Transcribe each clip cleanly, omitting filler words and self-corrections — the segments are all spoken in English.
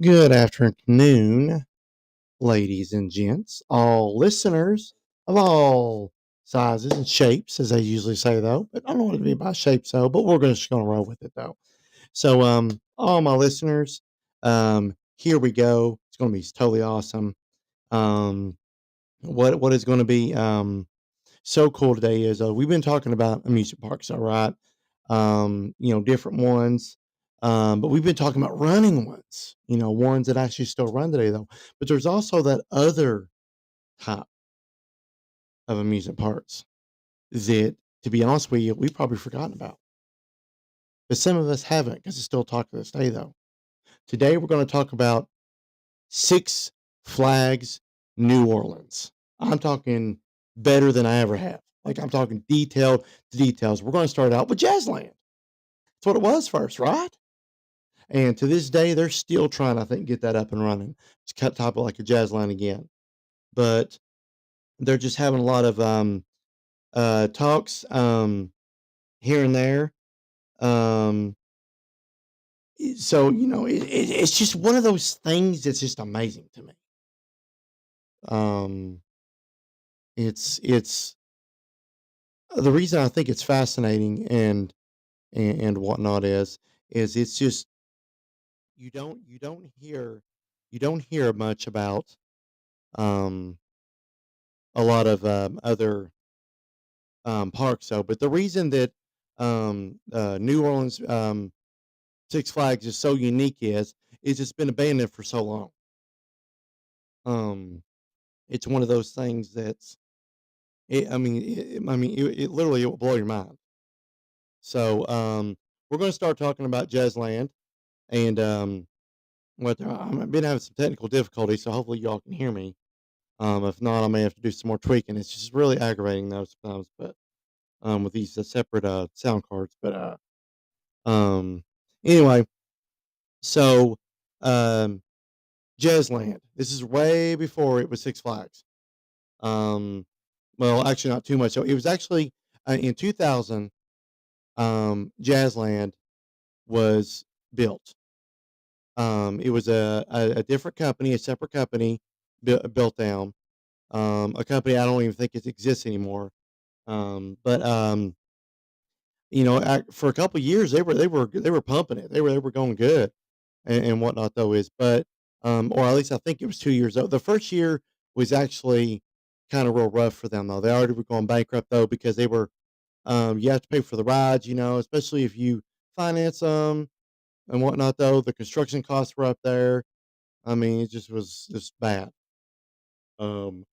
Good afternoon, ladies and gents, all listeners of all sizes and shapes, as they usually say, though. But I don't want it to be about shape, so, but we're just going to roll with it, though. So, all my listeners, here we go. It's going to be totally awesome. Um, what is going to be so cool today is we've been talking about amusement parks, all right? Different ones. But we've been talking about running ones, ones that actually still run today, though. But there's also that other type of amusement parks that, to be honest with you, we've probably forgotten about. But some of us haven't because it's still talk to this day, though. Today, we're going to talk about Six Flags New Orleans. I'm talking better than I ever have. Like, I'm talking detailed to details. We're going to start out with Jazzland. That's what it was first, right? And to this day, they're still trying, I think, get that up and running. It's cut top of like a jazz line again. But they're just having a lot of talks here and there. Um, it's just one of those things that's just amazing to me. Um, it's the reason I think it's fascinating and whatnot is it's just you don't hear much about um a lot of other parks. So, but the reason that New Orleans Six Flags is so unique is it's been abandoned for so long. Um, it's one of those things that's it literally it will blow your mind. So, we're going to start talking about Jazzland and I've been having some technical difficulties, so hopefully y'all can hear me. If not, I may have to do some more tweaking. It's just really aggravating though sometimes, but with these separate sound cards. But um, anyway, so um, Jazzland. This is way before it was Six Flags. Um, well, actually, not too much. So it was actually in 2000. Jazzland was built. It was a different company, a separate company built down. A company I don't even think it exists anymore. But for a couple years they were pumping it. They were going good and whatnot though is, but or at least I think it was 2 years. The first year was actually kind of real rough for them though. They already were going bankrupt though because they were you have to pay for the rides, especially if you finance them and whatnot though. The construction costs were up there. I mean, it just was just bad. Um,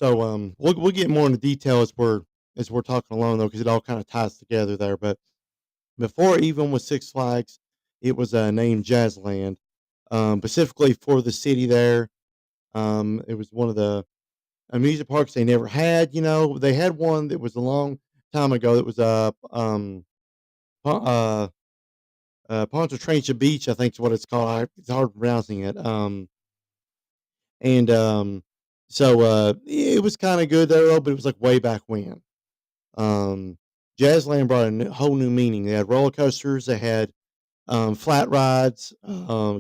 we'll get more into detail as we're talking along though, because it all kind of ties together there. But before even with Six Flags, it was named Jazzland, specifically for the city there. It was one of the amusement parks they never had. They had one that was a long time ago. That was Pa- Pontchartrain Beach, I think is what it's called. It's hard pronouncing it. And so it was kind of good there, though, but it was like way back when. Um, Jazzland brought a whole new meaning. They had roller coasters. They had flat rides,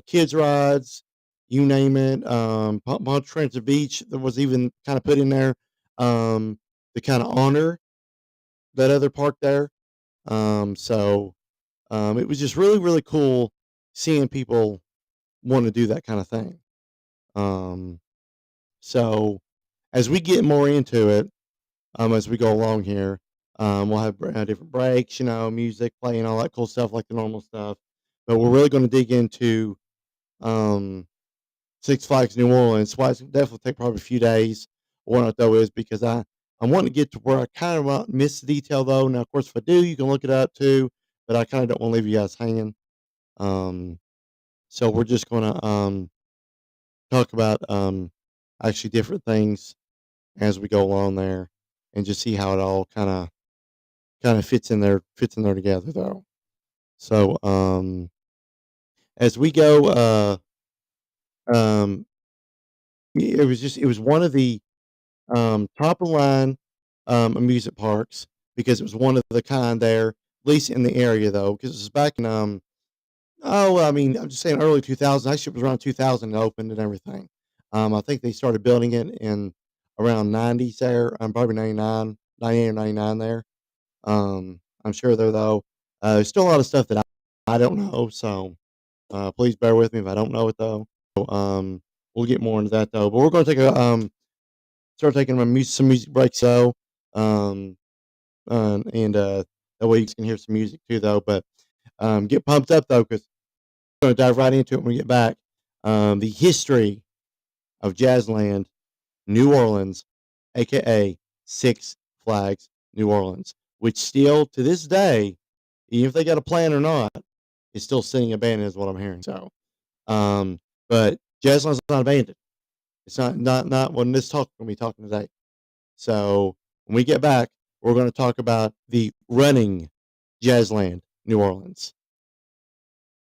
kids rides, you name it. Pontchartrain Beach that was even kind of put in there to kind of honor that other park there. It was just really, really cool seeing people want to do that kind of thing. Um, so as we get more into it, as we go along here, we'll have different breaks, music playing, all that cool stuff like the normal stuff. But we're really going to dig into um, Six Flags New Orleans. Why it's definitely take probably a few days. What I though is because I want to get to where I kind of miss the detail though. Now, of course, if I do, you can look it up too. But I kind of don't want to leave you guys hanging. Um, so we're just gonna talk about actually different things as we go along there, and just see how it all kind of fits in there together though. So as we go, um, it was one of the top of the line amusement parks because it was one of the kind there, at least in the area though, because it was back in Oh, I mean, I'm just saying early 2000s. Actually, it was around 2000 it opened and everything. I think they started building it in around 90s there. Probably 99, 98 or 99 there. I'm sure there though. There's still a lot of stuff that I don't know, so please bear with me if I don't know it though. We'll get more into that though. But we're going to take a start taking some music breaks though. Um, and that way you can hear some music too though. But get pumped up though, because we're going to dive right into it when we get back. The history of Jazzland, New Orleans, aka Six Flags, New Orleans, which still to this day, even if they got a plan or not, is still sitting abandoned, is what I'm hearing. So, um, but Jazzland's not abandoned. It's not when this talk when we talking today. So when we get back, we're going to talk about the running Jazzland, New Orleans,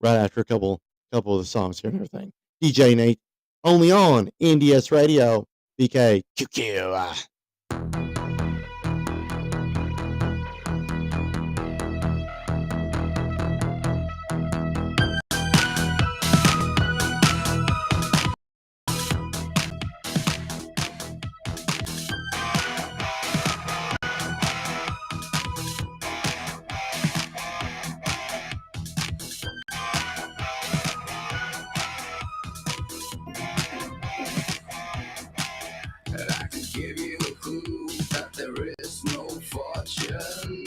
right after a couple of the songs here and everything. DJ Nate, only on NDS Radio, BK QQ. I can give you a clue that there is no fortune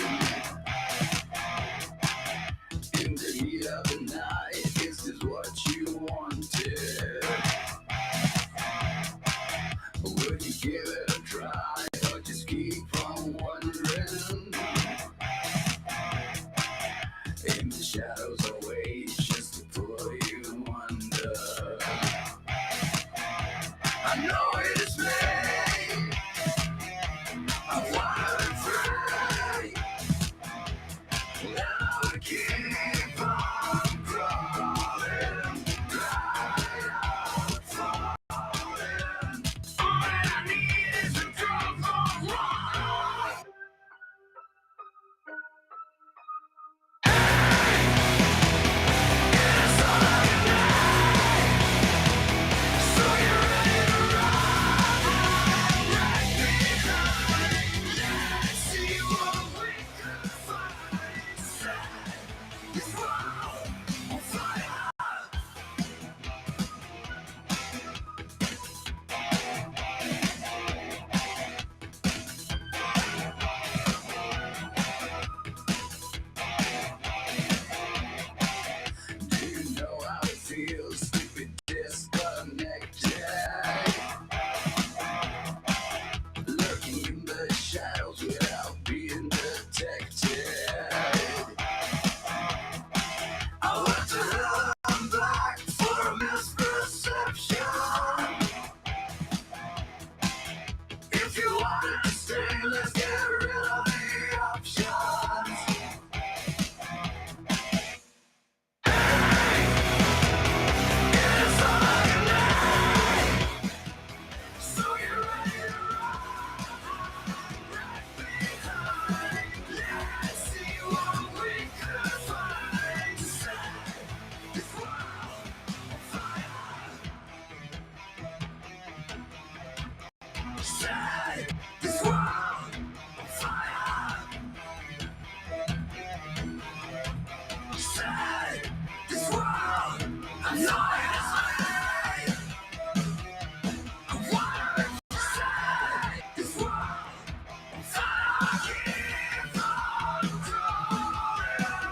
in the heat of the night. Is this what you wanted? Would you give it a try or just keep on wondering? In the shadows I wait just to pull you under. I know it is me. I wanna free. Now I keep on crawling, falling. All I need is a drop of water. It's all I need. So you're ready to ride behind. Let's see what we can find. Set this world on fire. Do you know how it feels to be disconnected? Lurking in the shadows without being detected. I want to come back for a misperception. If you want to stay, let's get rid of the options. It's all I need. So you're ready to ride behind. Let's see what we can find. Set this world on fire. Set this world on fire. Set this world. I know it is mine. I wanna set this world on fire. Keep on crawling.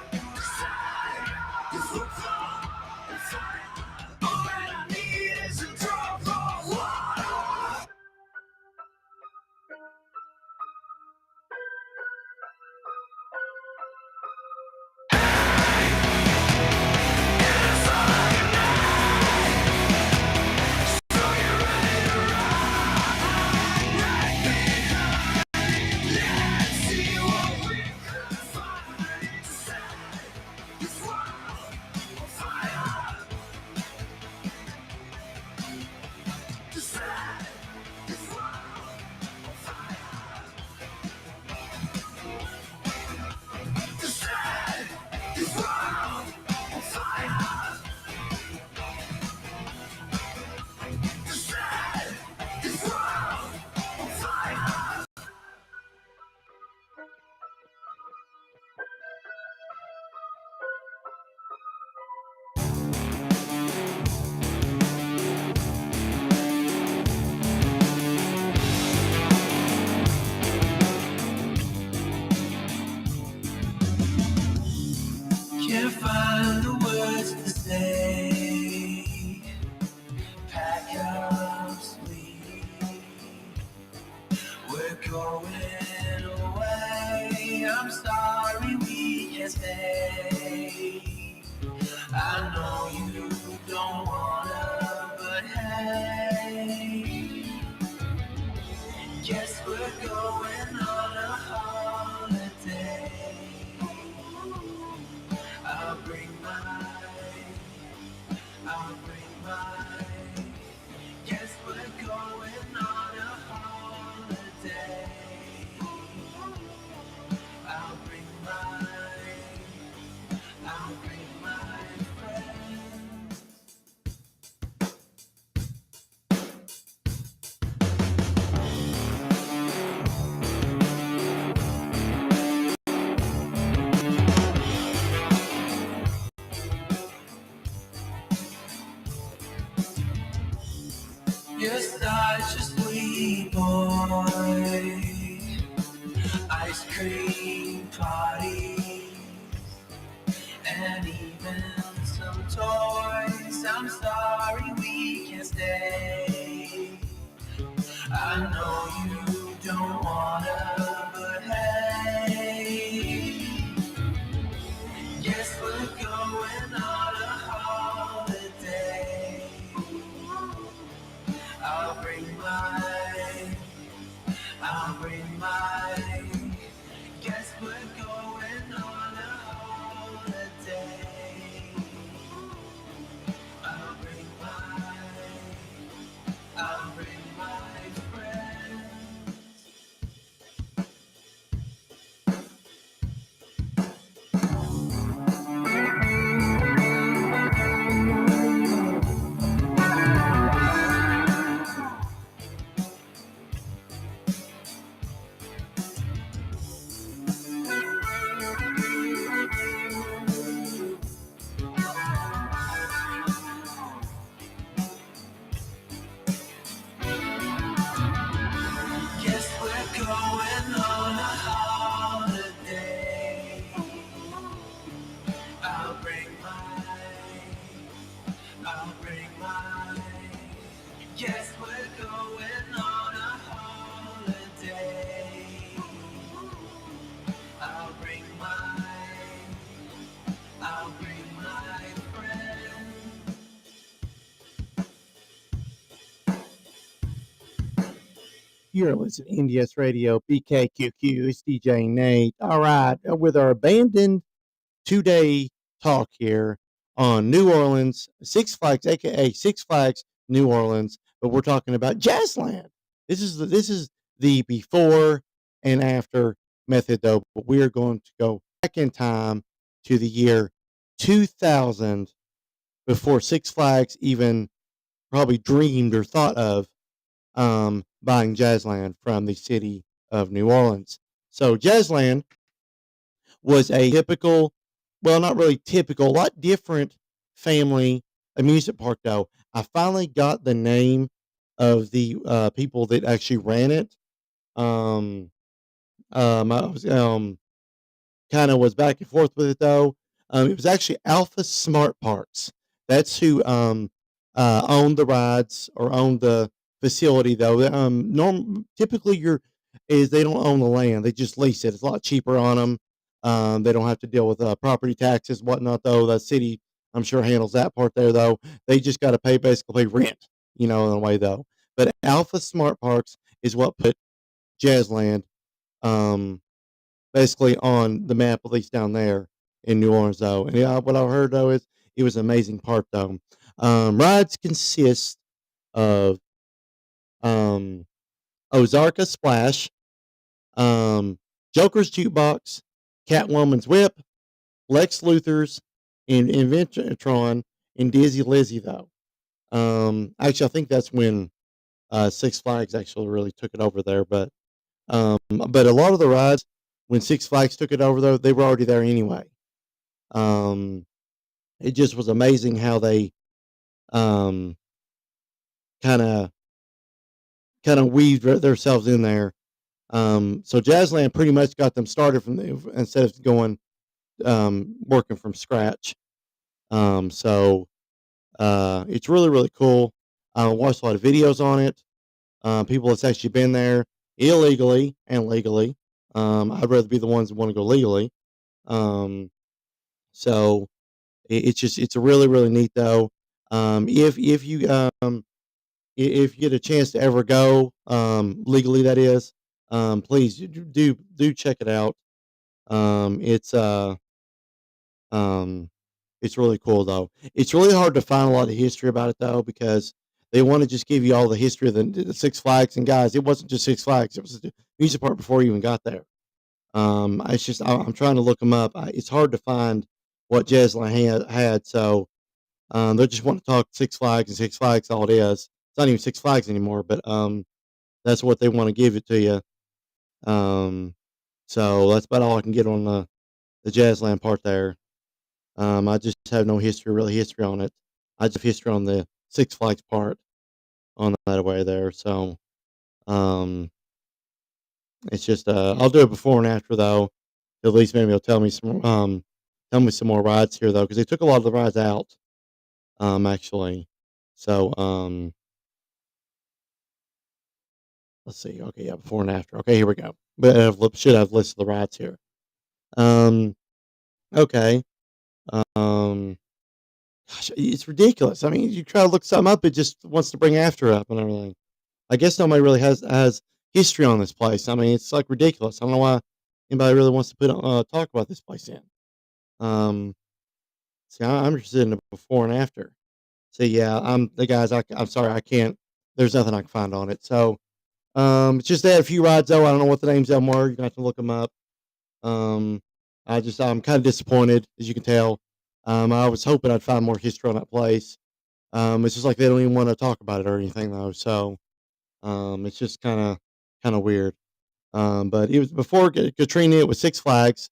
Set this world on fire. All that I need is a drop of water. we're going away. I'm sorry we can't stay. I know you don't wanna, but hey, guess we're going on a holiday. I'll bring mine. Guess we're going on a holiday. I'll bring my friends. You're such a sweet boy. Ice cream party, and even some toys. I'm sorry we can't stay. I know you don't wanna, but hey, guess we're going on a holiday. I'll bring mine. Guess we're going on a holiday. I'll bring my friends. Guess we're going on a holiday. I'll bring mine. Guess we're going on a holiday. I'll bring my friends. You're listening to NDS Radio, BKQQ. It's DJ Nate. All right, with our abandoned 2 day talk here on New Orleans, Six Flags, aka Six Flags New Orleans, but we're talking about Jazzland. This is the before and after method though, but we are going to go back in time to the year 2000 before Six Flags even probably dreamed or thought of buying Jazzland from the city of New Orleans. So Jazzland was a typical, well, not really typical, a lot different family amusement park, though. I finally got the name of the people that actually ran it. Um, I was kind of was back and forth with it though. It was actually Alpha Smart Parks. That's who owned the rides or owned the facility though. Typically they don't own the land; they just lease it. It's a lot cheaper on them. They don't have to deal with property taxes, whatnot. Though the city, I'm sure, handles that part there. Though they just got to basically rent, in a way though. But Alpha Smart Parks is what put Jazzland um, basically on the map, at least down there in New Orleans, though. And yeah, what I heard though is it was an amazing park, though. Rides consist of um, Ozarka Splash, um, Joker's Jukebox, Catwoman's Whip, Lex Luthor's, and Inventron, and Dizzy Lizzy, though. Actually, I think that's when Six Flags actually really took it over there. But a lot of the rides when Six Flags took it over, though, they were already there anyway. Um, it just was amazing how they um, kind of weaved themselves in there. So Jazzland pretty much got them started from instead of going working from scratch. So it's really really cool. I watched a lot of videos on it. People that's actually been there. illegally and legally. I'd rather be the ones that want to go legally. Um, so it's a really really neat though. If you if you get a chance to ever go legally, that is, please do check it out. Um, it's uh um, it's really cool though. It's really hard to find a lot of history about it though because they want to just give you all the history of the Six Flags. And guys, it wasn't just Six Flags; it was the music part before you even got there. It's just I'm trying to look them up. It's hard to find what Jazzland had. So they just want to talk Six Flags and Six Flags. All it is. It's not even Six Flags anymore, but that's what they want to give it to you. Um, so that's about all I can get on the Jazzland part there. I just have no history on it. I just have history on the Six Flags part on that away there. So um, it's just I'll do it before and after though. At least maybe it'll tell me some more rides here though because they took a lot of the rides out actually. So let's see. Okay, yeah, before and after. Okay, here we go. But should have listed the rides here. Um, okay. Um, Gosh, it's ridiculous. I mean, you try to look something up, it just wants to bring after up and everything. I guess nobody really has history on this place. I mean, it's like ridiculous. I don't know why anybody really wants to talk about this place in. Um, See, I'm interested in the before and after. So yeah, I'm the guys. I'm sorry, I can't. There's nothing I can find on it. So it's just they had a few rides though. I don't know what the names of them were. You have to look them up. Um, I'm kind of disappointed, as you can tell. I was hoping I'd find more history on that place. It's just like they don't even want to talk about it or anything though. So it's just kind of weird. But it was before Katrina. It was Six Flags,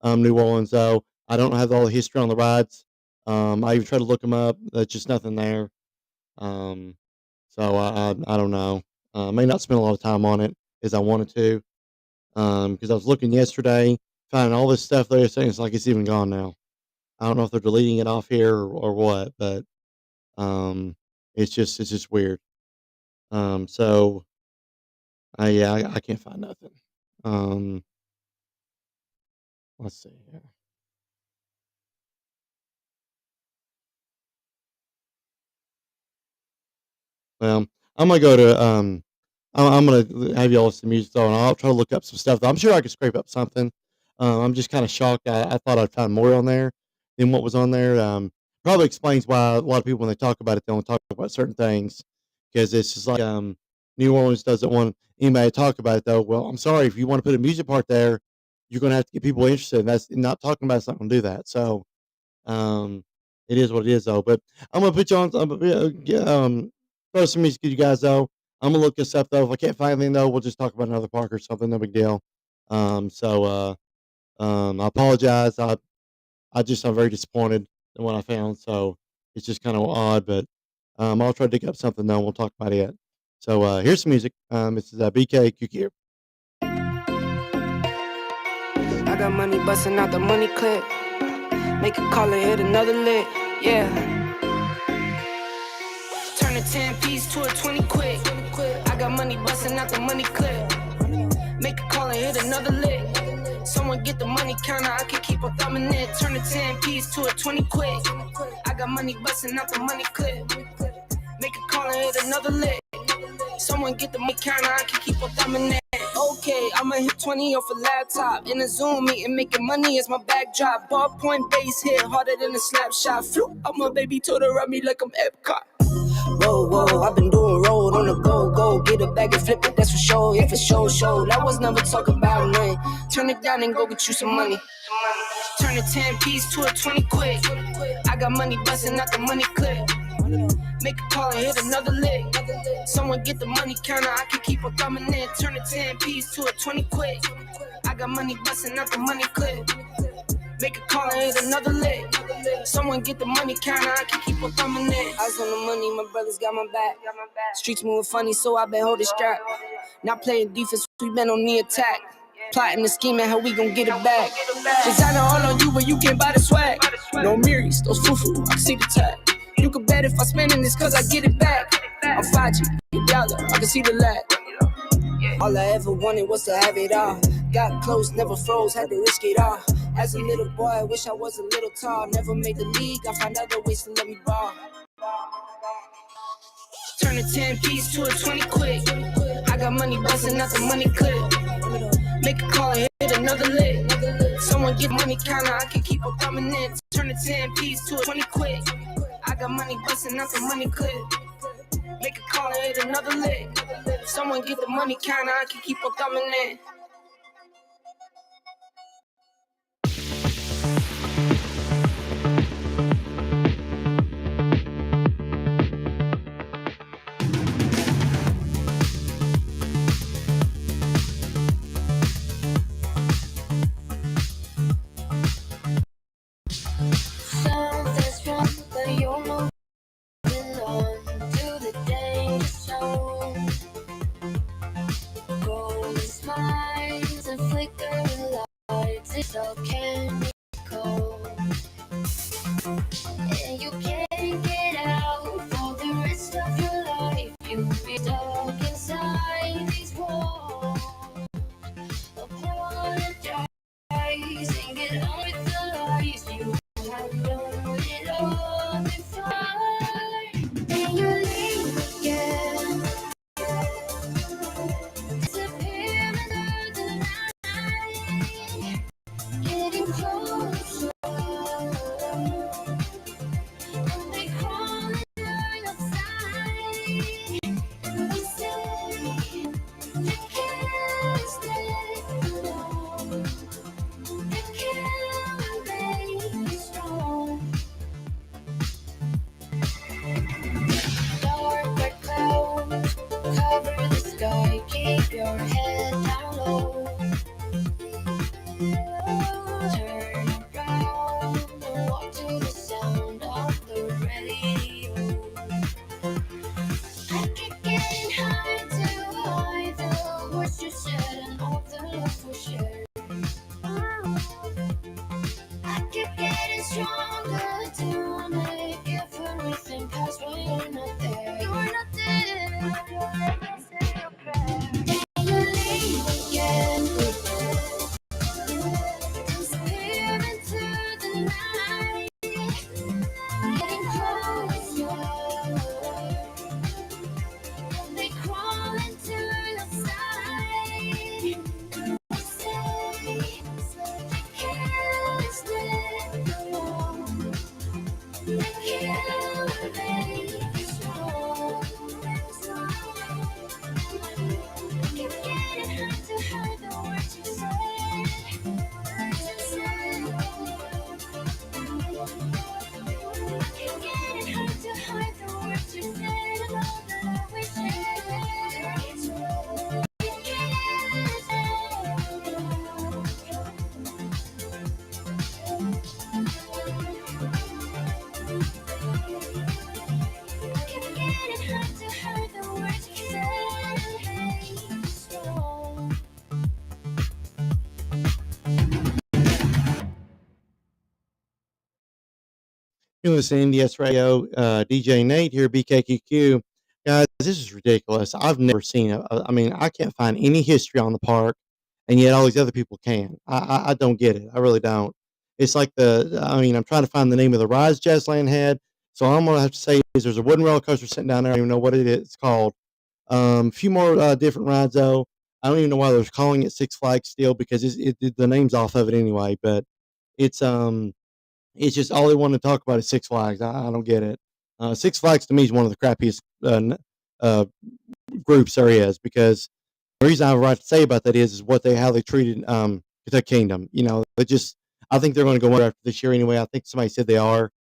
New Orleans. Though I don't have all the history on the rides. I even tried to look them up. There's just nothing there. Um, so I don't know. I may not spend a lot of time on it as I wanted to. Because I was looking yesterday, finding all this stuff they're saying it's like it's even gone now. I don't know if they're deleting it off here or what, but um, it's just weird. So yeah, I can't find nothing. Um, let's see here. Well, I'm gonna go to I'm gonna have y'all listen to music though, and I'll try to look up some stuff. I'm sure I could scrape up something. I'm just kind of shocked. I thought I'd find more on there than what was on there. Probably explains why a lot of people when they talk about it, they don't talk about certain things because it's just like New Orleans doesn't want anybody to talk about it though. Well, I'm sorry if you want to put a music part there, you're gonna have to get people interested. And that's not talking about it's not gonna do that. So um, it is what it is, though. But I'm gonna put you on. I'm gonna throw some music to you guys, though. I'm gonna look this up, though. If I can't find anything, though, we'll just talk about another park or something. No big deal. So I apologize. I'm very disappointed in what I found. So it's just kind of odd, but I'll try to dig up something though. And we'll talk about it. So here's some music. This is BKQQ. I got money busting out the money clip. Make a call and hit another lick. Yeah. Turn a 10 piece to a 20 quick. I got money busting out the money clip. Make a call and hit another lick. Someone get the money counter, I can keep on thumbing it. Turn a 10 piece to a 20 quick. I got money busting out the money clip. Make a call and hit another lick. Someone get the money counter, I can keep on thumbing it. Okay, I'ma hit 20 off a laptop. In a Zoom meeting, making money is my backdrop. Ballpoint base hit harder than a slap shot. Flew out my baby, told her run me like I'm Epcot. Whoa, whoa, I've been doing road on the go. Get a bag and flip it, that's for sure. If it's show, that was never talk about nothing. Turn it down and go get you some money. Turn a 10 piece to a 20 quick. I got money busting out the money clip. Make a call and hit another lick. Someone get the money counter, I can keep on thumbing it. Turn a 10 piece to a 20 quick. I got money busting out the money clip. Make a call and hit another lick. Someone get the money counter, I can keep on thumbing it. Eyes on the money, my brothers got my back. Streets moving funny, so I been holding strap. Not playing defense, we been on the attack. Plotting the scheme and how we gon' get it back. Designer all on you, but you can't buy the swag. No Miris, those foo-foo, I can see the tag. You can bet if I spend in this cause I get it back. I'm 5G, dollar, I can see the lag. All I ever wanted was to have it all. Got close, never froze, had to risk it all. As a little boy, I wish I was a little tall. Never made the league, I find other ways to let me ball. Turn a 10 piece to a 20 quick. I got money busting out the money clip. Make a call and hit another lick. Someone get money counter, I can keep on coming in. Turn a 10 piece to a 20 quick. I got money busting out the money clip. Make a call and hit another lick. Someone get the money counter, I can keep on coming in. Something's wrong, but you're moving on to the danger zone. Golden smiles and flickering lights, it's all chemical. And you can't get out for the rest of your life. You'll be stuck inside these walls. Apologize and get on with the lies. You have known it all before. And you leave again. Disappear under the night. Getting closer. And they crawl under your side. And they say they can't stay alone. They can't make you strong. Dark red clouds cover the sky. Keep your head down low. Turn around and walk to the sound of the radio. I keep getting high to hide the words you said and all the love we shared. I keep getting stronger to make everything pass when you're not there. You're not there. Let me say your prayer. And you leave again. Disappear into the night. Getting closer. And they crawl into your side. They say they can't stay alone. They can't make you strong. Keep getting hard to hide the words you say. Keep getting hard to hide the words you said and all the love we Keep getting hard to hide the words you said. Strong. You're listening to DS Radio, DJ Nate here, BKQQ. Guys, this is ridiculous. I've never seen I mean, I can't find any history on the park, and yet all these other people can. I don't get it. I really don't. It's like I mean, I'm trying to find the name of the rides Jazzland had. So all I'm going to have to say is there's a wooden roller coaster sitting down there. I don't even know what it's called. A few more different rides, though. I don't even know why they're calling it Six Flags still because the name's off of it anyway. But it's it's just all they want to talk about is Six Flags. I don't get it. Six Flags to me is one of the crappiest uh, groups there is because the reason I have a right to say about that is what how they treated Kentucky Kingdom. You know, they just I think they're going to go under after this year anyway. I think somebody said they are.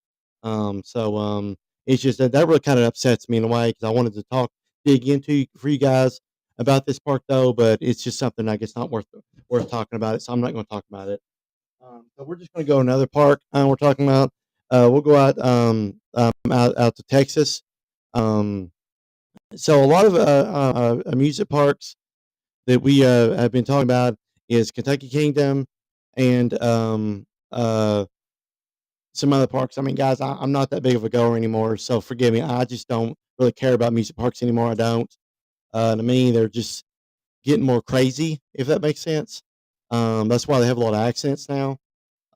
It's just that really kind of upsets me in a way because I wanted to dig into for you guys about this park though, but it's just something I guess not worth talking about it. So I'm not going to talk about it. So we're just going to go another park. We're talking about. We'll go out to Texas. Um, so a lot of amusement parks that we have been talking about is Kentucky Kingdom and some other parks. I mean, guys, I'm not that big of a goer anymore, so forgive me. I just don't really care about music parks anymore. I don't. To me, they're just getting more crazy, if that makes sense. That's why they have a lot of accents now.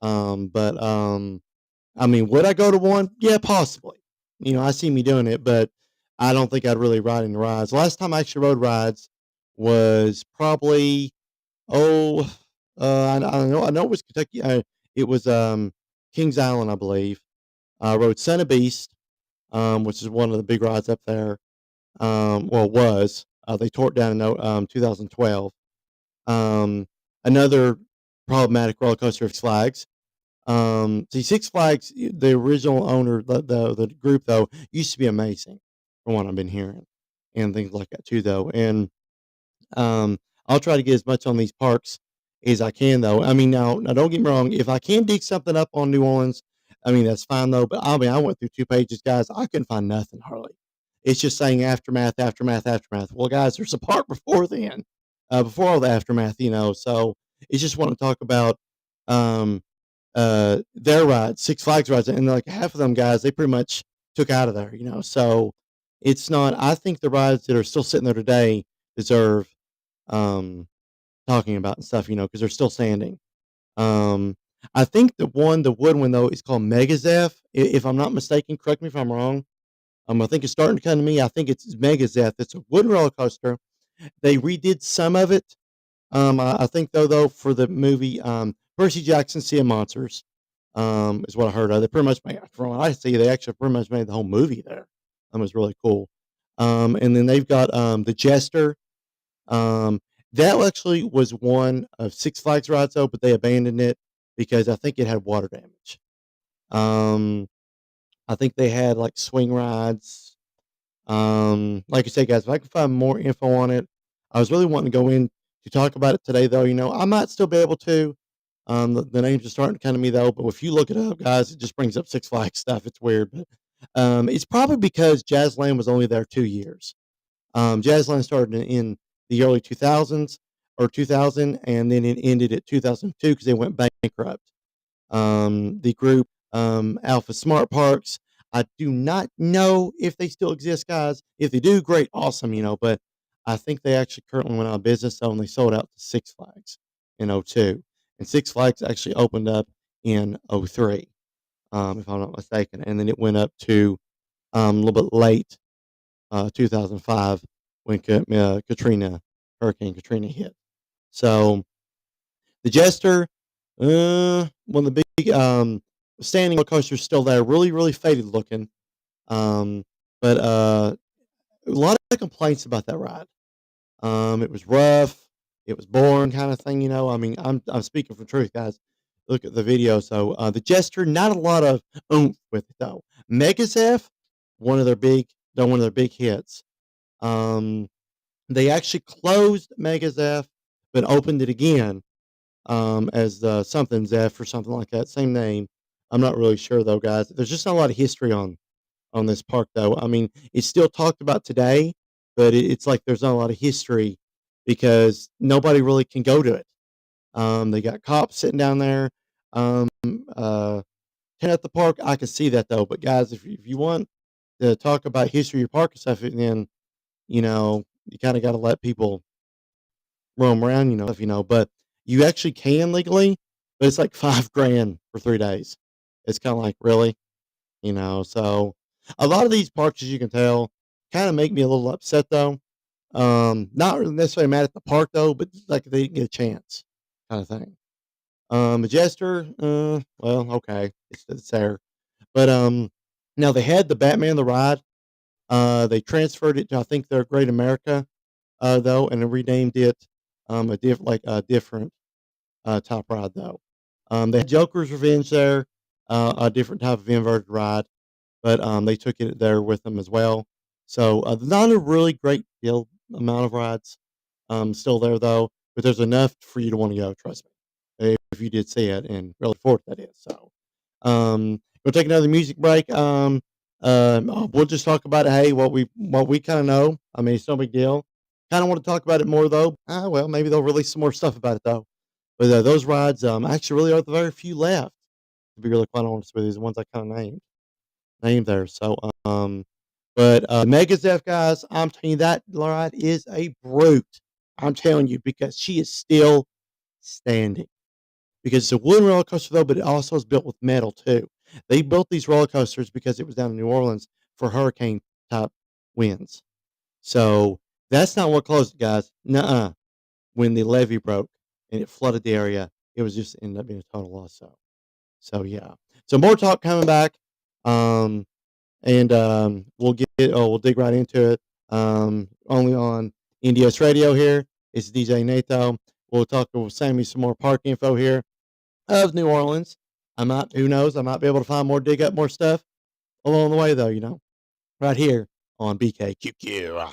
But I mean, would I go to one? Yeah, possibly. I see me doing it, but I don't think I'd really ride any rides. Last time I actually rode rides was probably oh, I know it was Kentucky. It was Kings Island, I believe. I rode Son of Beast, which is one of the big rides up there. Well, it was. They tore it down in 2012. Um, Another problematic roller coaster of Six Flags. See, Six Flags, the original owner, the group though, used to be amazing, from what I've been hearing, and things like that too, though. And I'll try to get as much on these parks as I can, though. I mean, now don't get me wrong. If I can dig something up on New Orleans, I mean that's fine though. But I mean, I went through 2 pages, guys. I couldn't find nothing hardly. It's just saying aftermath, aftermath, aftermath. Well, guys, there's a part before then, before all the aftermath, So it's just want to talk about um, their rides, Six Flags rides, and like half of them guys, they pretty much took out of there. So it's not. I think the rides that are still sitting there today deserve um, talking about and stuff, because they're still standing. Um, I think the wood one though, is called Megazeth. If I'm not mistaken, correct me if I'm wrong. I think it's starting to come to me. I think it's Megazeth. It's a wooden roller coaster. They redid some of it. I think though for the movie, Percy Jackson Sea of Monsters, is what I heard of. They pretty much made, from what I see, they actually pretty much made the whole movie there. It was really cool. And then they've got the Jester. Um, that actually was one of Six Flags rides though, but they abandoned it because I think it had water damage. Um, I think they had like swing rides. Like I said, guys, if I can find more info on it, I was really wanting to go in to talk about it today, though. I might still be able to. The names are starting to come to me though, but if you look it up, guys, it just brings up Six Flags stuff. It's weird, but it's probably because Jazzland was only there 2 years. Jazzland started in the early 2000s or 2000, and then it ended at 2002 because they went bankrupt. The group Alpha Smart Parks. I do not know if they still exist, guys. If they do, great, awesome. But I think they actually currently went out of business, so and they sold out to Six Flags in '02, and Six Flags actually opened up in '03, if I'm not mistaken, and then it went up to a little bit late, 2005, when Hurricane Katrina hit. So the Jester, one of the big standing roller coasters still there, really, really faded looking. But a lot of complaints about that ride. It was rough, it was boring, kind of thing. I mean, I'm speaking from truth, guys. Look at the video. So the Jester, not a lot of oomph with it though. Megazeth, one of their big hits. Um, they actually closed Megazeth, but opened it again as something Zeph or something like that, same name. I'm not really sure though, guys. There's just not a lot of history on this park though. I mean, it's still talked about today, but it's like there's not a lot of history because nobody really can go to it. They got cops sitting down there. Um, uh, at the park, I can see that though. But guys, if you want to talk about history of your park and stuff, then you kind of got to let people roam around, but you actually can legally, but it's like 5 grand for 3 days. It's kind of like, really, so a lot of these parks, as you can tell, kind of make me a little upset though. Not really necessarily mad at the park though, but like they didn't get a chance kind of thing. A Jester, well, okay, it's there. But now they had the Batman the Ride. They transferred it to I think their Great America, though, and then renamed it a different top ride though. They had Joker's Revenge there, a different type of inverted ride, but they took it there with them as well. So not a really great deal amount of rides still there though, but there's enough for you to want to go. Trust me, if you did see it and really forward that is. So we'll take another music break. We'll just talk about it. Hey, what we kind of know. I mean, it's no big deal. Kind of want to talk about it more though. Well, maybe they'll release some more stuff about it though. But those rides actually really are the very few left. To be really quite honest with you, the ones I kind of named there. So but Mega Zeph guys, I'm telling you that ride is a brute. I'm telling you, because she is still standing. Because it's a wooden roller coaster though, but it also is built with metal too. They built these roller coasters because it was down in New Orleans for hurricane type winds. So that's not what closed it, guys. Nuh-uh. When the levee broke and it flooded the area, it was just ended up being a total loss. So yeah. So more talk coming back. Um, and we'll dig right into it. Only on NDS Radio here. It's DJ Natho. We'll send me some more park info here of New Orleans. Who knows? I might be able to dig up more stuff along the way, though. Right here on BKQQ.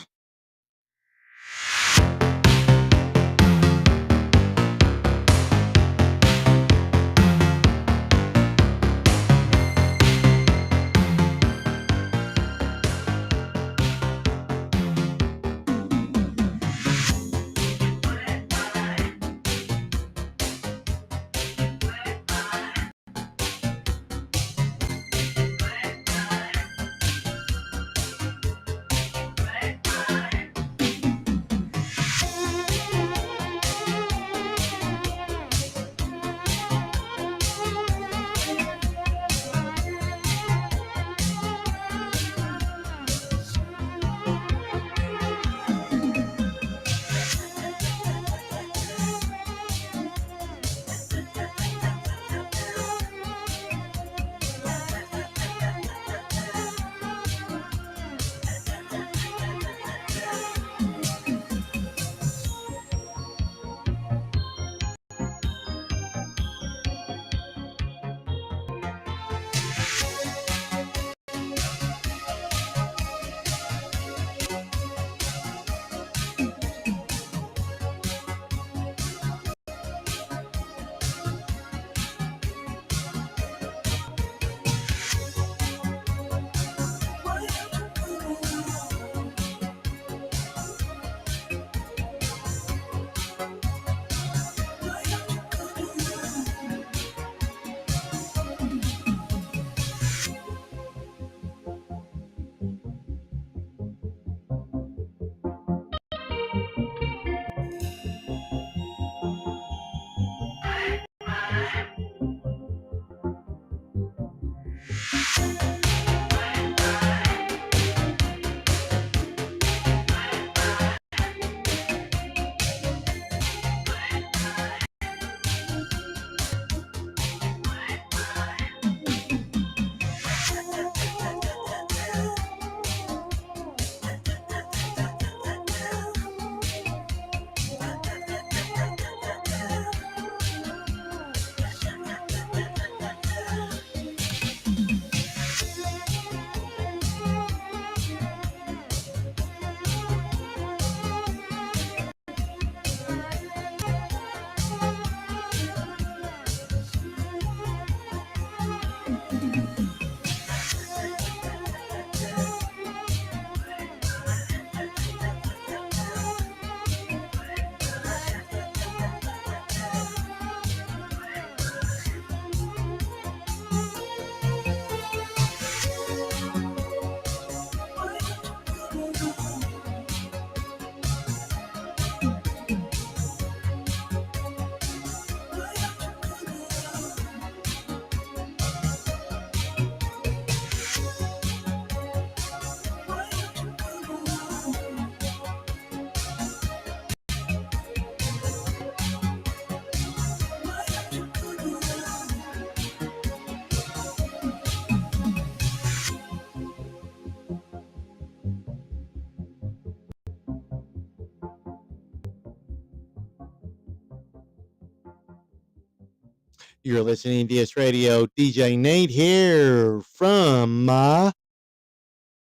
You're listening to NDS Radio. DJ Nate here from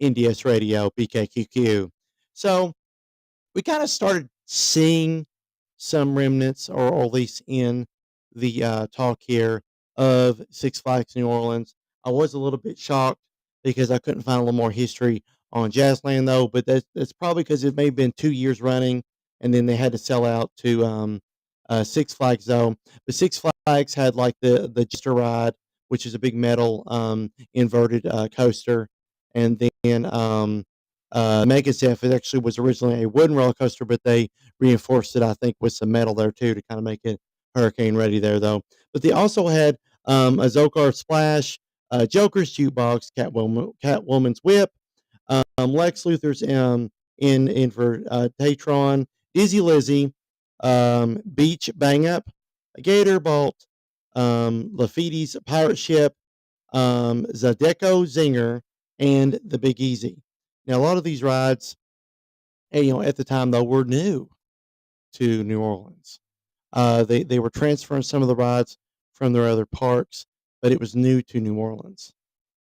NDS Radio, BKQQ. So we kind of started seeing some remnants, or at least in the talk here, of Six Flags New Orleans. I was a little bit shocked because I couldn't find a little more history on Jazzland, though, but that's probably because it may have been 2 years running, and then they had to sell out to Six Flags, though. But Six Flags had like the Jester Ride, which is a big metal inverted coaster, and then Megadeth, it actually was originally a wooden roller coaster, but they reinforced it, I think, with some metal there too to kind of make it hurricane ready there, though. But they also had a Zokar Splash, Joker's Jukebox, Catwoman's Whip, Lex Luthor's in for Tatron, Dizzy Lizzy, Beach Bang Up, Gator Bolt, Lafitte's Pirate Ship, Zydeco Zinger, and the Big Easy. Now, a lot of these rides, at the time though, were new to New Orleans. They were transferring some of the rides from their other parks, but it was new to New Orleans.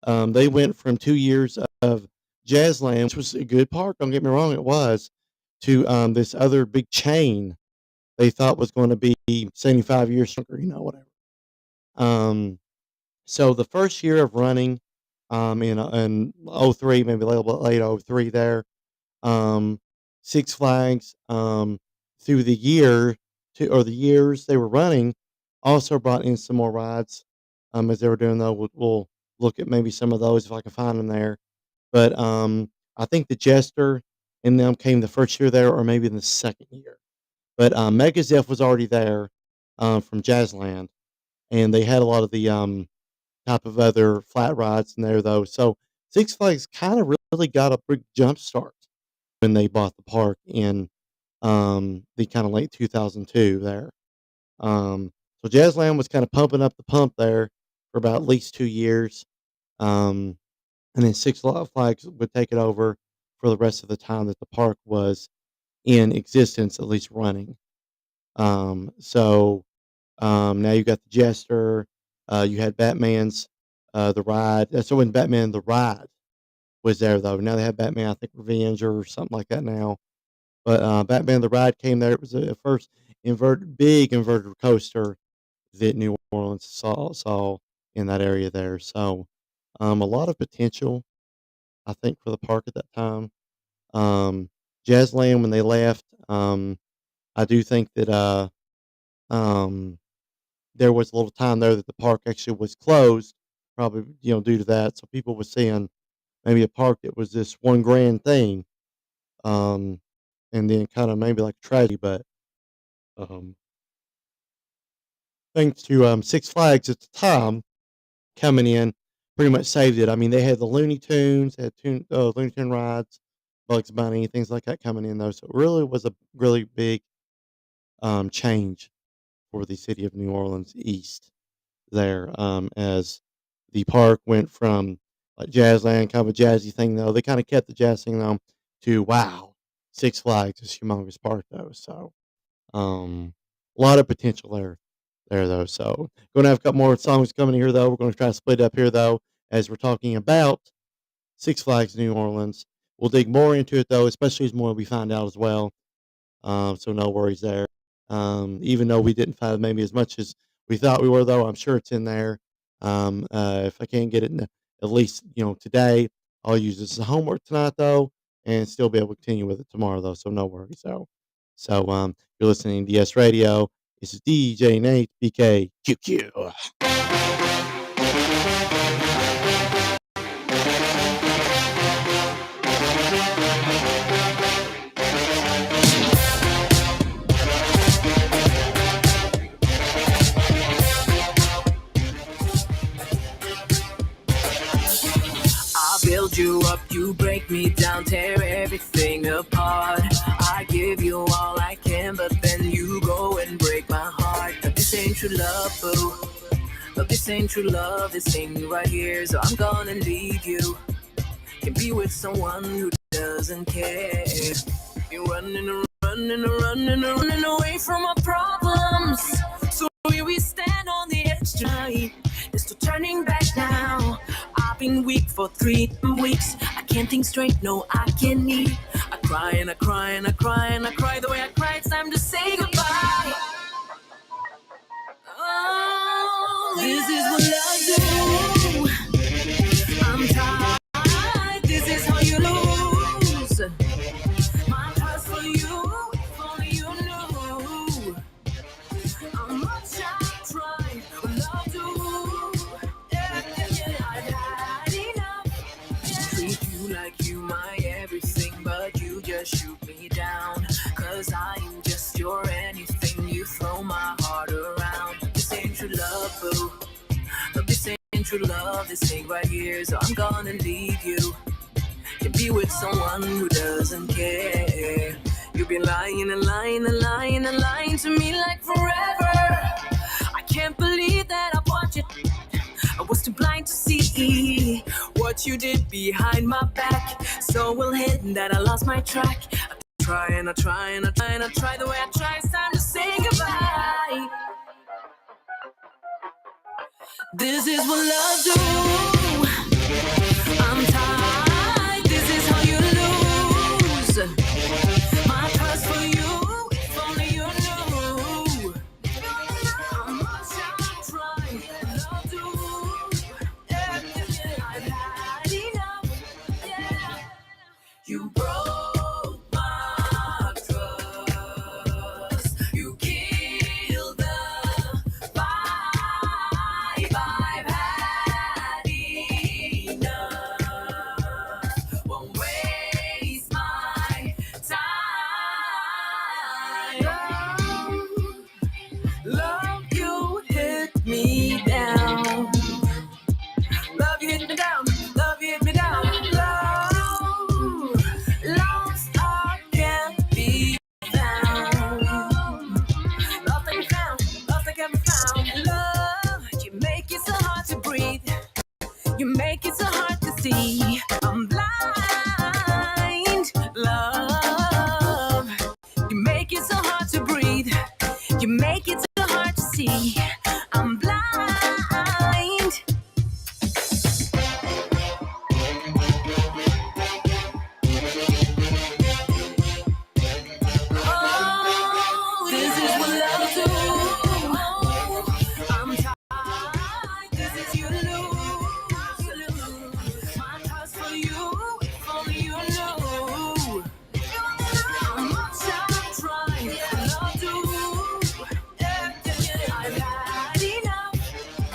They went from 2 years of Jazzland, which was a good park. Don't get me wrong, it was, to this other big chain they thought was going to be 75 years stronger, whatever. So the first year of running, in '03, maybe a little bit late '03 there, um, Six Flags, through the years they were running, also brought in some more rides, as they were doing though. We'll look at maybe some of those if I can find them there. But I think the Jester and them came the first year there, or maybe in the second year. But Megazeth was already there from Jazzland, and they had a lot of the type of other flat rides in there though. So Six Flags kind of really got a big jump start when they bought the park in the kind of late 2002 there. So Jazzland was kind of pumping up the pump there for about at least 2 years. Um, and then Six Flags would take it over for the rest of the time that the park was in existence, at least running. So now you got the Jester. You had Batman's the ride. So when Batman the ride was there though. Now they have Batman, I think Revenge or something like that now. But Batman the ride came there. It was the first big inverted coaster that New Orleans saw in that area there. So a lot of potential, I think, for the park at that time. Um, Jazzland when they left, I do think that um, there was a little time there that the park actually was closed, probably due to that. So people were seeing maybe a park that was this one grand thing, um, and then kind of maybe like a tragedy. But um, thanks to Six Flags at the time coming in, pretty much saved it. I mean, they had the Looney Tunes, they had Looney Tune rides, Bugs Bunny, things like that coming in though. So it really was a really big change for the city of New Orleans East there, as the park went from like Jazzland, kind of a jazzy thing though. They kind of kept the jazz thing though to wow, Six Flags is humongous park though. So a lot of potential there though. So going to have a couple more songs coming here though. We're going to try to split up here though as we're talking about Six Flags New Orleans. We'll dig more into it though, especially as more we find out as well. So no worries there. Even though we didn't find maybe as much as we thought we were, though, I'm sure it's in there. If I can't get it at least today, I'll use this as homework tonight though, and still be able to continue with it tomorrow though. So no worries. So you're listening to DS Radio. This is DJ Nate BK QQ. Build you up, you break me down, tear everything apart. I give you all I can, but then you go and break my heart. But this ain't true love, boo. But this ain't true love, this ain't me right here. So I'm gonna leave you. Can be with someone who doesn't care. You're running away from our problems. So here we stand on the edge tonight. There's no turning back now. I've been weak for 3 weeks. I can't think straight, no, I can't eat. I cry and I cry and I cry and I cry the way I cry. It's time to say goodbye. Oh, this is what I do. I'm tired. This is how you lose. My trust for you, if only you knew how much I tried. Love to. I've had enough. Treat you like you my everything. true love, this thing right here, so I'm gonna leave you. To be with someone who doesn't care. You've been lying and lying and lying and lying to me like forever. I can't believe that I bought you. I was too blind to see what you did behind my back. So well hidden that I lost my track. I try and I try and I try and I try the way I try. It's time to say goodbye. This is what love do. I'm tired. This is how you lose my trust for you. If only you knew how much I tried. Love do. Yeah, I've had enough. Yeah, you broke my trust. You killed the vibe. I've had enough. Won't waste my time. Love, you hit me down. Love, you hit me down. Love, you hit me down. Love, lost, I can't be found. Lost, I can't be found. Lost, I can't be found. Love, you make it so hard to breathe. You make it so hard to see. I'm blind, love. You make it so hard to breathe. You make it so hard to see. I'm blind. Oh, this is what love do. I'm tired. This is you lose. My trust for you. If only you knew how much I tried. Love do. Yeah, I've had enough.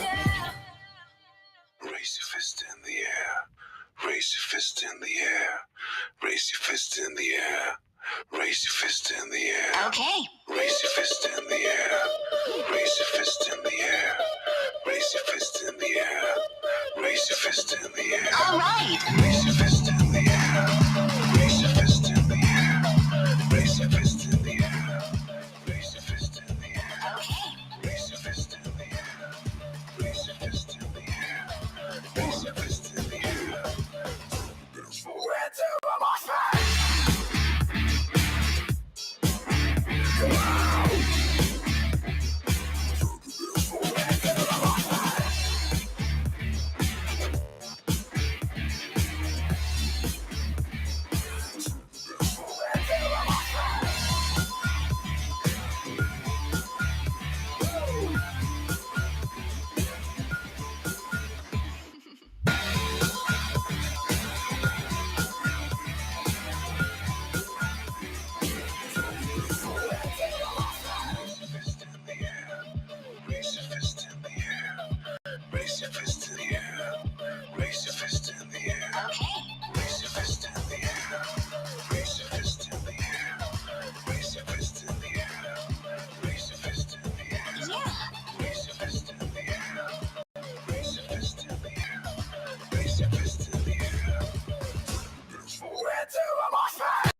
Yeah. Raise your fist in the air. Raise your fist in the air. Raise your fist in the air. Raise your fist in the air. Okay. Raise your fist in the air. Raise your fist in the air. Raise your fist in the air. Raise your fist in the air. All right. Raise your fist in the air. Raise your fist in the air. Raise your fist in the air. Raise your fist in the air. Okay. Raise your fist in the air. Raise your fist in the air. Raise your fist in the air. Where to, my friend? Raise your fist in the air. Raise your fist in the air. Raise your fist in the air. Okay. Raise your fist in the air. Raise your fist in the air. Raise your fist in the air. Raise your fist in the air. Yeah. Raise your fist in the air. Raise your fist in the air. Raise your fist in the air. Where to, my friend?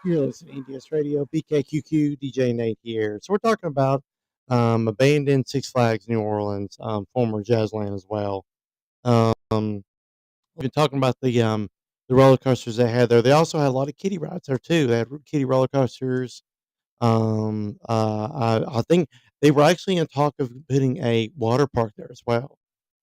You're listening to DS Radio, BKQQ, DJ Nate here. So we're talking about abandoned Six Flags New Orleans, former Jazzland as well. We've been talking about the roller coasters they had there. They also had a lot of kiddie rides there too. They had kiddie roller coasters. I think they were actually in talk of putting a water park there as well.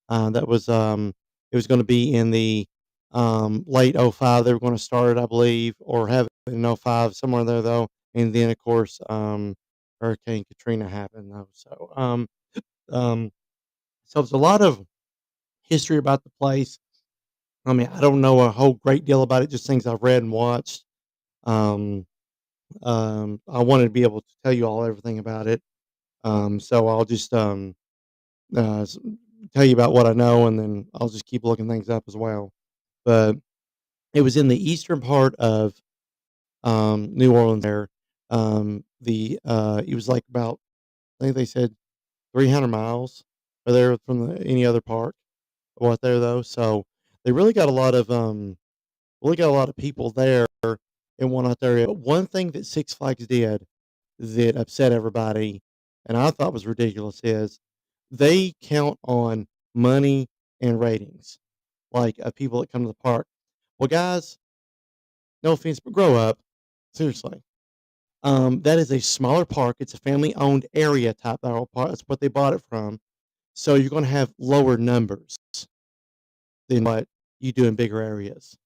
That was it was going to be in the late '05. They were going to start it, I believe, or have it in '05 somewhere there though. And then of course, Hurricane Katrina happened though. Um, so there's a lot of history about the place. I mean, I don't know a whole great deal about it, just things I've read and watched. Um, I wanted to be able to tell you all everything about it. So I'll just uh, s- tell you about what I know, and then I'll just keep looking things up as well. But it was in the eastern part of New Orleans. There, it was like about I think they said 300 miles or there from any other park or what there though. So they really got a lot of people there in one out there. But one thing that Six Flags did that upset everybody, and I thought was ridiculous, is they count on money and ratings, like of people that come to the park. Well, guys, no offense, but grow up. Seriously. That is a smaller park. It's a family owned area type park. That's what they bought it from. So you're going to have lower numbers than what you do in bigger areas.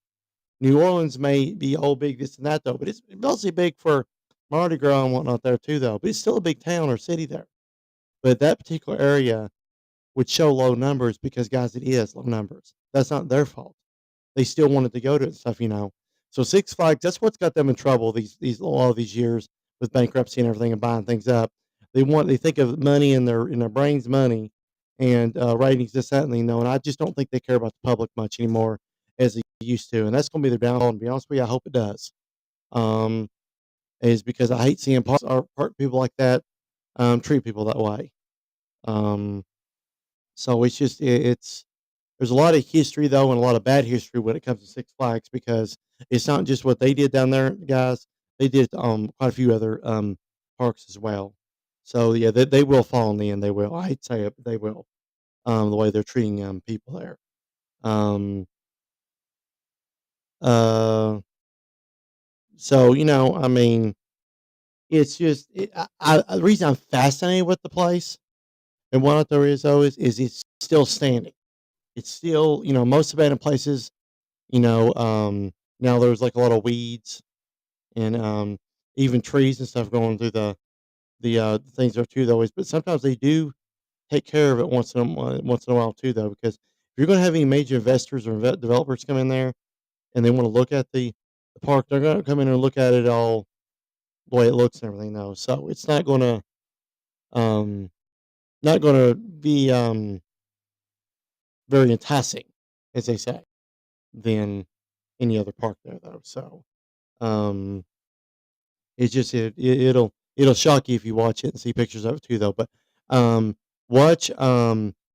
New Orleans may be all big, this and that, though, but it's mostly big for Mardi Gras and whatnot there, too, though. But it's still a big town or city there. But that particular area would show low numbers because, guys, it is low numbers. That's not their fault. They still wanted to go to it and stuff. So Six Flags, that's what's got them in trouble these all of these years with bankruptcy and everything and buying things up. They think of money in their brains, money and ratings, this, that, and and I just don't think they care about the public much anymore as they used to. And that's gonna be their downfall. And to be honest with you, I hope it does. Um, is because I hate seeing park people like that treat people that way. Um, so it's just it's there's a lot of history though, and a lot of bad history when it comes to Six Flags because it's not just what they did down there, guys. They did quite a few other parks as well. So yeah, they will fall in the end. They will. I hate to say it, but they will. The way they're treating people there. Um, uh, so I mean, it's just the reason I'm fascinated with the place and what there is though is it's still standing. It's still most abandoned places. Now there's like a lot of weeds and even trees and stuff going through the things there too though is but sometimes they do take care of it once in a while too though because if you're going to have any major investors or developers come in there and they want to look at the park they're going to come in and look at it all the way it looks and everything though so it's um not going to be very enticing as they say than any other park there though so um It's just it'll shock you if you watch it and see pictures of it too, though. But watch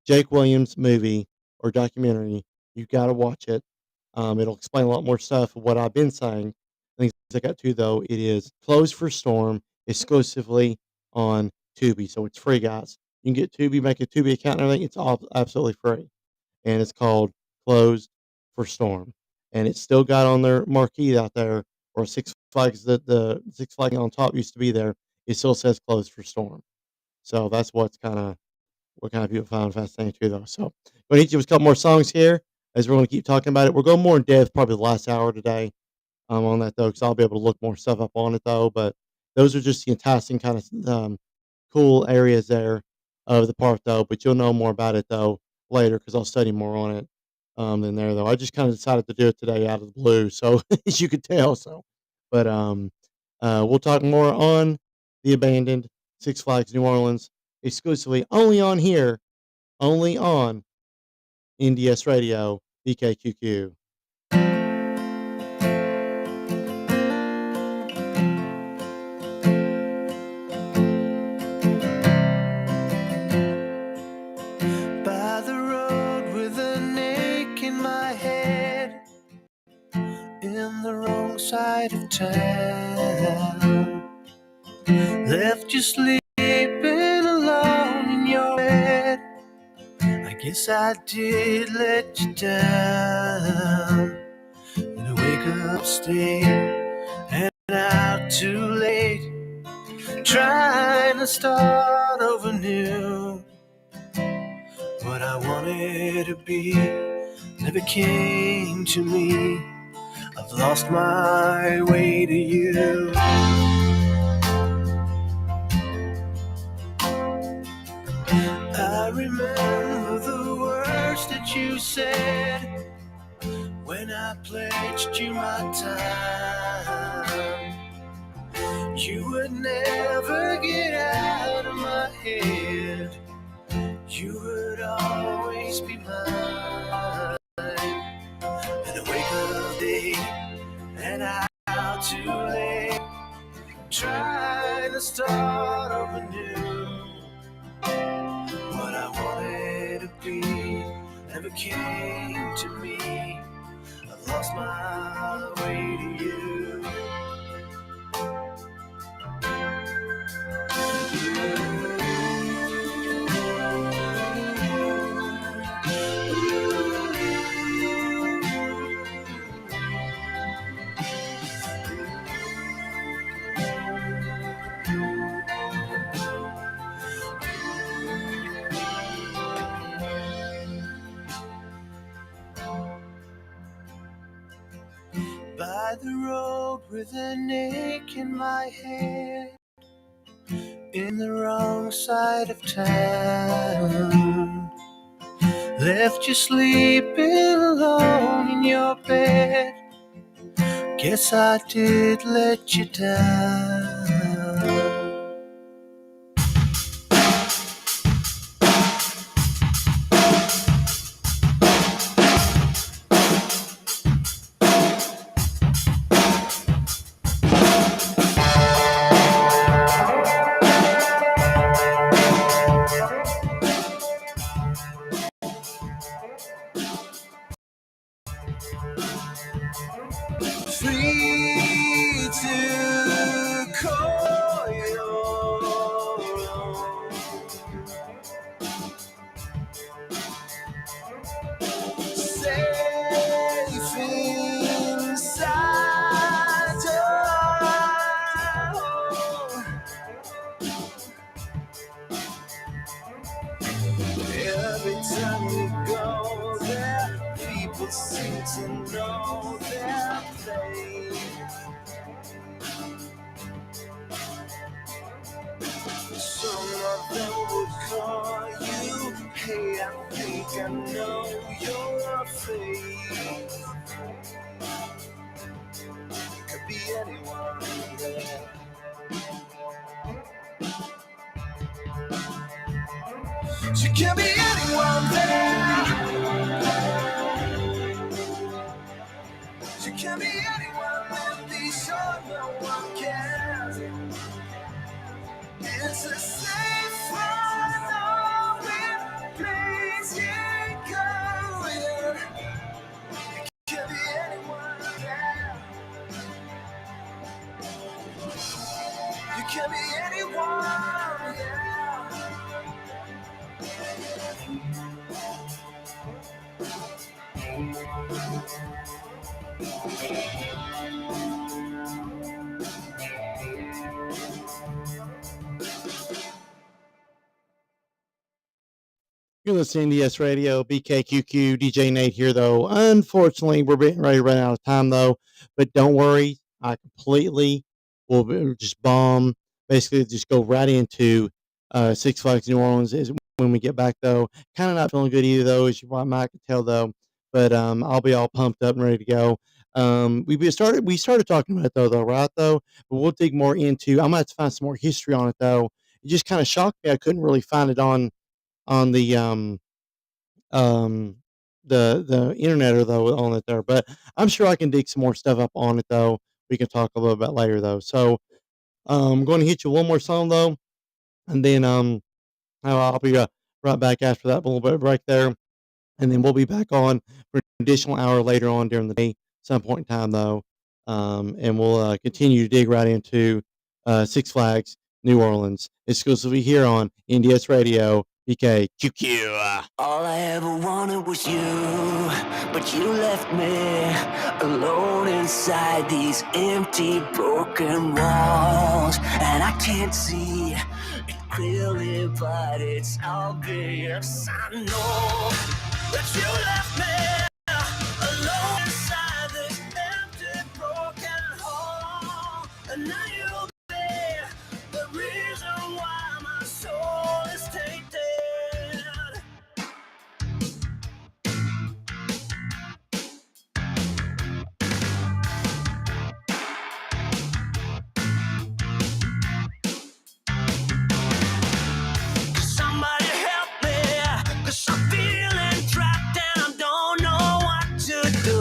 Jake Williams movie or documentary. You got to watch it. It'll explain a lot more stuff of what I've been saying. Things I got to though. It is closed for Storm exclusively on Tubi, so it's free, guys. You can get Tubi, make a Tubi account and everything. It's all absolutely free, and it's called Closed for Storm, and it's still got on their marquee out there or Six Flags that the Six Flags on top used to be there. It still says Closed for Storm, so that's what kind of people found fascinating too, though. So, going to hit you with a couple more songs here as we're going to keep talking about it. We're going more in depth probably the last hour today on that though, because I'll be able to look more stuff up on it though. But those are just the enticing kind of cool areas there of the park though. But you'll know more about it though later because I'll study more on it than there though. I just kind of decided to do it today out of the blue, so as you could tell. So, but we'll talk more on the abandoned Six Flags New Orleans exclusively only on here, only on NDS Radio BKQQ. By the road with an ache in my head, in the wrong side of town. you sleeping alone in your bed. I guess I did let you down. And I wake up staying and out too late, trying to start over new. What I wanted to be never came to me. I've lost my way to you. I remember the words that you said when I pledged you my time. You would never get out of my head. You would always be mine. And I wake up late and out too late, trying to start over new. What I wanted to be never came to me. I've lost my way to you. By the road with an ache in my head, in the wrong side of town. Left you sleeping alone in your bed. Guess I did let you down. Free to call your own. Safe inside your home. Every time we go there, people seem to know their place. Some of them would call you, hey, I think I know your face. Could be anyone there. She can be anyone there. She can be anyone there. Be sure no one cares. It's a safe unknowing place you go in. It can be anyone there. You can be anyone there. You're listening to Yes Radio, BKQQ, DJ Nate here, though. Unfortunately, we're getting ready to run out of time, though. But don't worry, I completely will just bomb, basically just go right into Six Flags New Orleans is when we get back, though. Kind of not feeling good either, though, as you might can tell, though. But I'll be all pumped up and ready to go. We started talking about it, though, right, though? But we'll dig more into, I'm going to have to find some more history on it, though. It just kind of shocked me. I couldn't really find it on um the internet or though on it there, but I'm sure I can dig some more stuff up on it though. We can talk a little bit later though. So I'm going to hit you one more song though, and then I'll be right back after that little bit of break there, and then we'll be back on for an additional hour later on during the day, some point in time though, and we'll continue to dig right into Six Flags New Orleans, exclusively here on NDS Radio, BKQQ. All I ever wanted was you, but you left me alone inside these empty, broken walls. And I can't see it clearly, but it's obvious. I know that you left me alone inside this empty, broken hall. And now you'll be the reason why my soul is tainted. Somebody help me, 'cause I'm feeling trapped and I don't know what to do.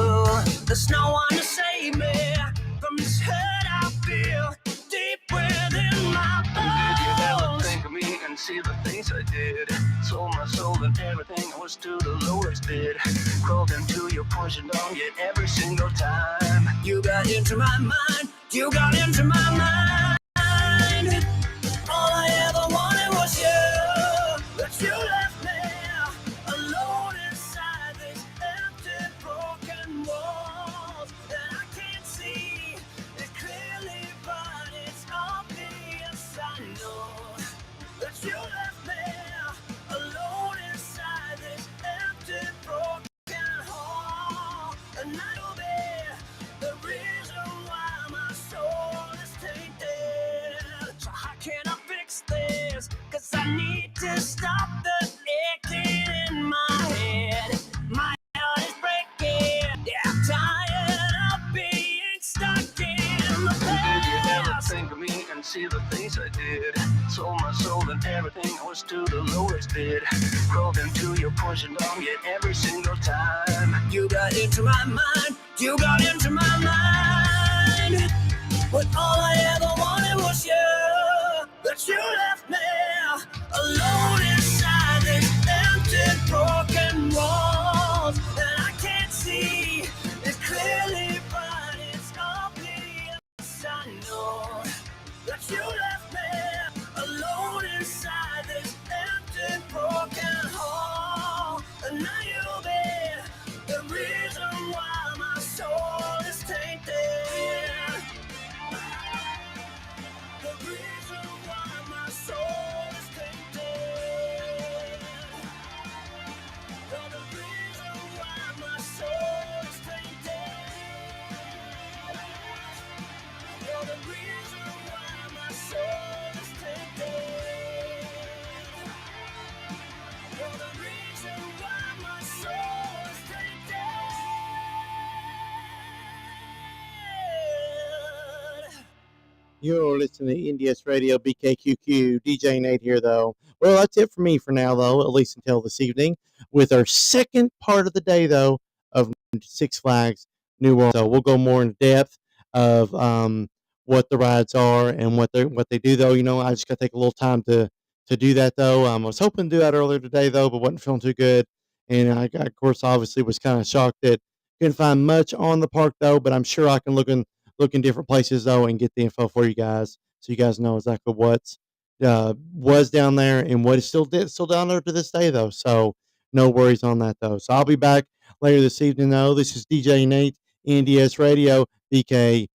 There's no one to save me from this hurt I feel deep within my bones. Did you ever think of me and see the things I did? Sold my soul and everything, I was to the lowest bid. Crawled into your poison dog yet every single time. You got into my mind, you got into my mind. All I ever wanted was you, but you left me alone inside these empty, broken walls. And I can't see it clearly, but it's obvious. I know that you left me alone inside this empty, broken hall. And I'll be the reason why my soul is tainted. So how can I fix this? 'Cause I need to stop the aching in my head. My heart is breaking. Yeah, I'm tired of being stuck in the Did you ever past. think of me and see the things I did? Sold my soul and everything, I was to the lowest bid. Crawled into your poison dog yet every single time. You got into my mind, you got into my mind. But all I ever wanted was you, but you left me alone inside these empty, broken walls. And I can't see it clearly, but it's obvious. I know that you left me alone inside this empty, broken hall. And now you'll be the reason why my soul is tainted. The reason why my soul is tainted. You're the reason why my soul is tainted. You're the reason why my soul is tainted. You're the reason why my soul is tainted. You're listening to NDS Radio, BKQQ. DJ Nate here, though. Well, that's it for me for now, though, at least until this evening, with our second part of the day, though, of Six Flags New World. So we'll go more in depth of what the rides are and what they do, though. You know, I just got to take a little time to do that, though. I was hoping to do that earlier today, though, but wasn't feeling too good. And I, of course, obviously was kind of shocked that couldn't find much on the park, though, but I'm sure I can look in different places though and get the info for you guys so you guys know exactly what's was down there and what is still down there to this day though. So no worries on that though. So I'll be back later this evening though. This is DJ Nate, NDS Radio, BKQQ.